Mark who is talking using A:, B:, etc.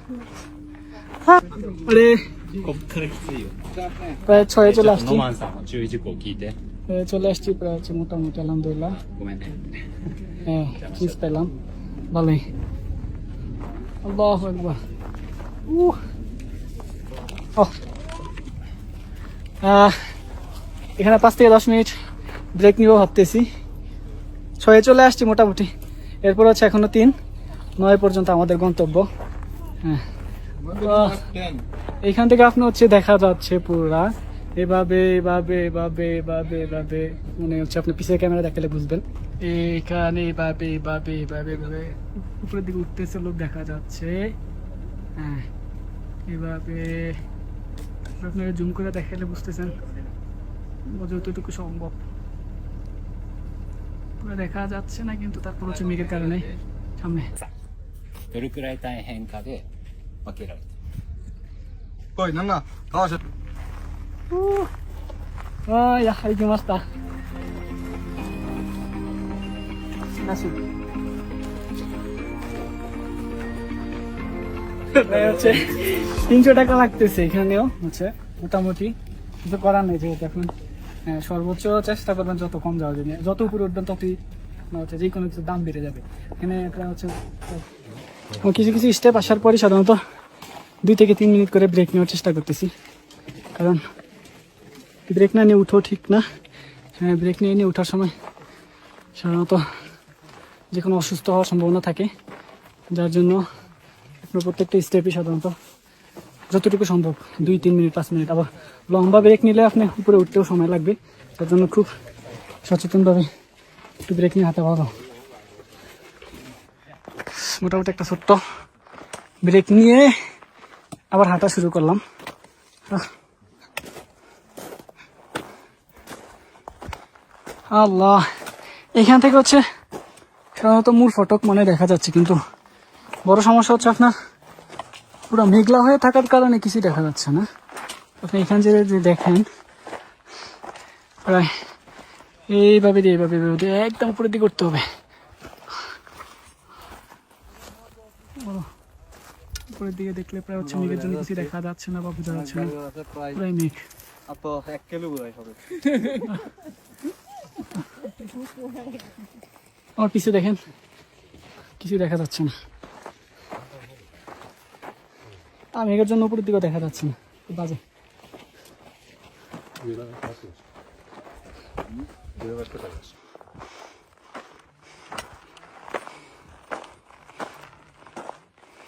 A: あれ
B: こっからきついよ。
A: প্রায় 6 চলে আসছি
B: ノマンさんの注意事項を聞いて。
A: চলে আসছি প্রায় হচ্ছে মোটামুটি আলহামদুলিল্লাহ
B: ごめんね。
A: হ্যাঁ চিজ পেলাম ভালোই আল্লাহু আকবার এখানে 5 থেকে 10 মিনিট ব্রেক নিব ভাবতেছি 6 চলে আসছি মোটামুটি এরপর হচ্ছে এখনো 3-9 পর্যন্ত আমাদের গন্তব্য হ্যাঁ এইখান থেকে আপনি হচ্ছে দেখা যাচ্ছে পুরা এভাবে এভাবে এভাবে এভাবে এভাবে মনে হচ্ছে আপনি পিছের ক্যামেরা দেখালে বুঝবেন এইখানে এভাবে এভাবে এভাবে এভাবে উপরের দিকে উঠতেছে লোক দেখা যাচ্ছে হ্যাঁ এভাবে আপনাকে জুম করে দেখালে বুঝতেছেন যতটুকু সম্ভব পুরো দেখা যাচ্ছে না কিন্তু তারপর হচ্ছে মেঘের কারণে সামনে
B: どれくらい大変かで分けられてる。
C: おい、なんだ川島。
A: いや行きましたなしহচ্ছে 300 টাকা লাগতেছে এখানেও হচ্ছে মোটামুটি কিছু করার নেই যেহেতু এখন সর্বোচ্চ চেষ্টা করবেন যত কম যাওয়ার জন্য যত উপরে উঠবেন ততই হচ্ছে যে কোনো কিছু দাম বেড়ে যাবে এখানে একটা হচ্ছে কিছু কিছু স্টেপ আসার পরে সাধারণত 2 থেকে 3 মিনিট করে ব্রেক নেওয়ার চেষ্টা করতেছি কারণ ব্রেক না নিয়ে উঠো ঠিক না হ্যাঁ ব্রেক নিয়ে ওঠার সময় সাধারণত যে কোনো অসুস্থ হওয়ার সম্ভাবনা থাকে যার জন্য আপনার প্রত্যেকটা স্টেপই সাধারণত যতটুকু সম্ভব 2-3 মিনিট 5 মিনিট আবার লম্বা ব্রেক নিলে আপনি উপরে উঠতেও সময় লাগবে তার জন্য খুব সচেতনভাবে একটু ব্রেক নিয়ে হাঁটা ভালো মোটামুটি একটা ছোট্ট ব্রেক নিয়ে আবার হাঁটা শুরু করলাম আল্লাহ এখান থেকে হচ্ছে সাধারণত মূল ফটক মনে দেখা যাচ্ছে কিন্তু বড় সমস্যা হচ্ছে আপনার পুরো মেঘলা হয়ে থাকার কারণে কিছুই দেখা যাচ্ছে না আপনি এখান থেকে যে দেখেন প্রায় এইভাবে দিয়ে একদম উপরের দিকে করতে হবে উপরের দিকে দেখলে প্রায় হচ্ছে মেঘের জন্য কিছু দেখা যাচ্ছে না বা বোঝা যাচ্ছে না প্রায় মেঘ
C: あと100キロぐらいহবে
A: আমার পিছে দেখেন কিছু দেখা যাচ্ছে না মেঘের জন্য উপরের দিকে দেখা যাচ্ছে না বাজে
C: 上が高いです。